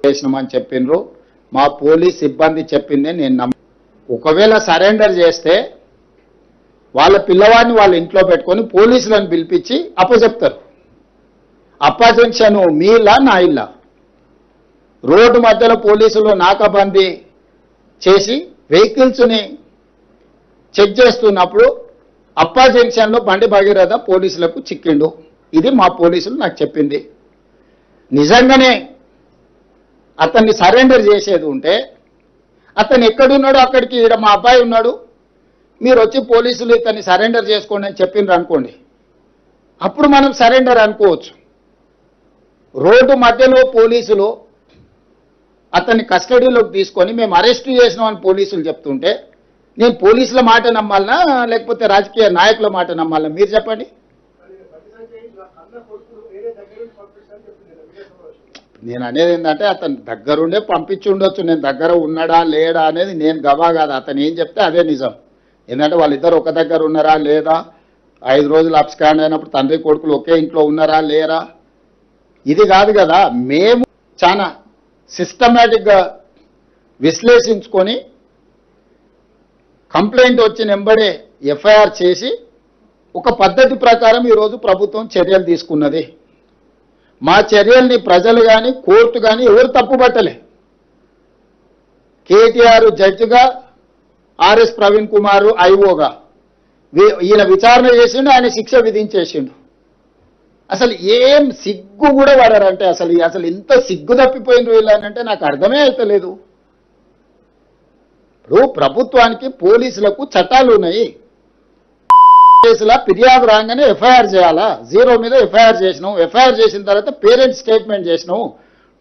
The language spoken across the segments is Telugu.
చేసినామని చెప్పిండ్రు. మా పోలీస్ సిబ్బంది చెప్పింది నేను ఒకవేళ సరెండర్ చేస్తే వాళ్ళ పిల్లవాడిని వాళ్ళ ఇంట్లో పెట్టుకొని పోలీసులను పిలిపించి అప్పచెప్తారు. అప్పజెక్షన్ మీ ఇల్లా నా ఇల్లా? రోడ్డు మధ్యలో పోలీసులు నాకాబందీ చేసి వెహికల్స్ని చెక్ చేస్తున్నప్పుడు అప్పా జంక్షన్లో బండి భగీరథ పోలీసులకు చిక్కిండు. ఇది మా పోలీసులు నాకు చెప్పింది. నిజంగానే అతన్ని సరెండర్ చేసేది ఉంటే అతను ఎక్కడున్నాడో అక్కడికి ఈడ మా అబ్బాయి ఉన్నాడు, మీరు వచ్చి పోలీసులు ఇతన్ని సరెండర్ చేసుకోండి అని చెప్పిండ్రు అనుకోండి, అప్పుడు మనం సరెండర్ అనుకోవచ్చు. రోడ్డు మధ్యలో పోలీసులు అతన్ని కస్టడీలోకి తీసుకొని మేము అరెస్ట్ చేసినామని పోలీసులు చెప్తుంటే నేను పోలీసుల మాట నమ్మాలనా లేకపోతే రాజకీయ నాయకుల మాట నమ్మాలనా? మీరు చెప్పండి. నేను అనేది ఏంటంటే అతను దగ్గరుండే పంపించి ఉండొచ్చు, నేను దగ్గర ఉన్నాడా లేడా అనేది నేను గవా కాదు. అతను ఏం చెప్తే అదే నిజం. ఎందుకంటే వాళ్ళిద్దరు ఒక దగ్గర ఉన్నారా లేదా, 5 రోజులు అబ్స్కాండ్ అయినప్పుడు తండ్రి కొడుకులు ఒకే ఇంట్లో ఉన్నారా లేరా, ఇది కాదు కదా. మేము చాలా సిస్టమేటిక్గా విశ్లేషించుకొని కంప్లైంట్ వచ్చిన వెంబడే ఎఫ్ఐఆర్ చేసి ఒక పద్ధతి ప్రకారం ఈరోజు ప్రభుత్వం చర్యలు తీసుకున్నది. మా చర్యల్ని ప్రజలు కానీ కోర్టు కానీ ఎవరు తప్పుపట్టలే. కేటీఆర్ జడ్జిగా, ఆర్ఎస్ ప్రవీణ్ కుమార్ ఐఓగా ఈయన విచారణ చేసిండు, ఆయన శిక్ష విధించేసిండు. అసలు ఏం సిగ్గు కూడా పడారంటే అసలు ఇంత సిగ్గు తప్పిపోయిన వీళ్ళనంటే నాకు అర్థమే అవుతలేదు. ఇప్పుడు ప్రభుత్వానికి పోలీసులకు చట్టాలు ఉన్నాయి. కేసులా ఫిర్యాదు రాగానే ఎఫ్ఐఆర్ చేయాలా? 0 మీద ఎఫ్ఐఆర్ చేసినావు. ఎఫ్ఐఆర్ చేసిన తర్వాత పేరెంట్స్ స్టేట్మెంట్ చేసినావు.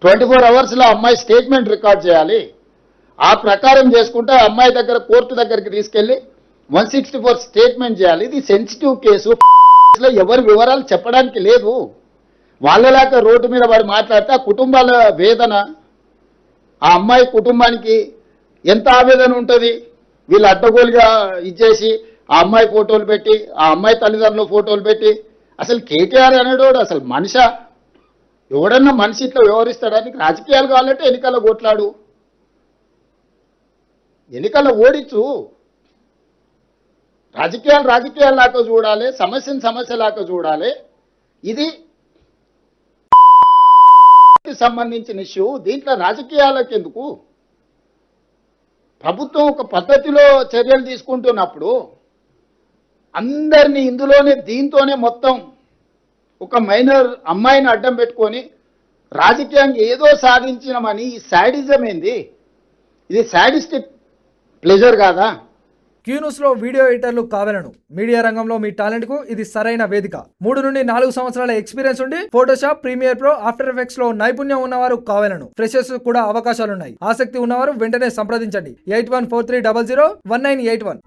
24 అవర్స్లో అమ్మాయి స్టేట్మెంట్ రికార్డ్ చేయాలి. ఆ ప్రకారం చేసుకుంటే అమ్మాయి దగ్గర కోర్టు దగ్గరికి తీసుకెళ్లి 164 స్టేట్మెంట్ చేయాలి. ఇది సెన్సిటివ్ కేసు, ఎవరి వివరాలు చెప్పడానికి లేదు. వాళ్ళలాగా రోడ్డు మీద వాడు మాట్లాడితే ఆ కుటుంబాల వేదన, ఆ అమ్మాయి కుటుంబానికి ఎంత ఆవేదన ఉంటుంది. వీళ్ళు అడ్డగోలుగా ఇచ్చేసి ఆ అమ్మాయి ఫోటోలు పెట్టి, ఆ అమ్మాయి తల్లిదండ్రుల ఫోటోలు పెట్టి, అసలు కేటీఆర్ అనేటోడు అసలు మనిషా? ఎవడన్నా మనిషి ఇట్లా వ్యవహరిస్తాడానికి? రాజకీయాలు కావాలంటే ఎన్నికల్లో కొట్లాడు, ఎన్నికల్లో ఓడించు. రాజకీయాల్లాగా చూడాలి, సమస్యను సమస్యలాగా చూడాలి. ఇది సంబంధించిన ఇష్యూ, దీంట్లో రాజకీయాలకు ఎందుకు? ప్రభుత్వం ఒక పద్ధతిలో చర్యలు తీసుకుంటున్నప్పుడు అందరినీ ఇందులోనే దీంతోనే మొత్తం ఒక మైనర్ అమ్మాయిని అడ్డం పెట్టుకొని రాజకీయంగా ఏదో సాధించినామని ఈ శాడిజం ఏంది? ఇది శాడిస్టిక్ ప్లెజర్ కాదా? క్యూ న్యూస్ లో వీడియో ఎడిటర్లు కావాలను. మీడియా రంగంలో మీ టాలెంట్ కు ఇది సరైన వేదిక. 3 నుండి 4 సంవత్సరాల ఎక్స్పీరియన్స్ ఉండి Photoshop, Premiere Pro, After Effects లో నైపుణ్యం ఉన్నవారు కావాలను. ఫ్రెషర్స్ కూడా అవకాశాలున్నాయి. ఆసక్తి ఉన్నవారు వెంటనే సంప్రదించండి. 8143001981.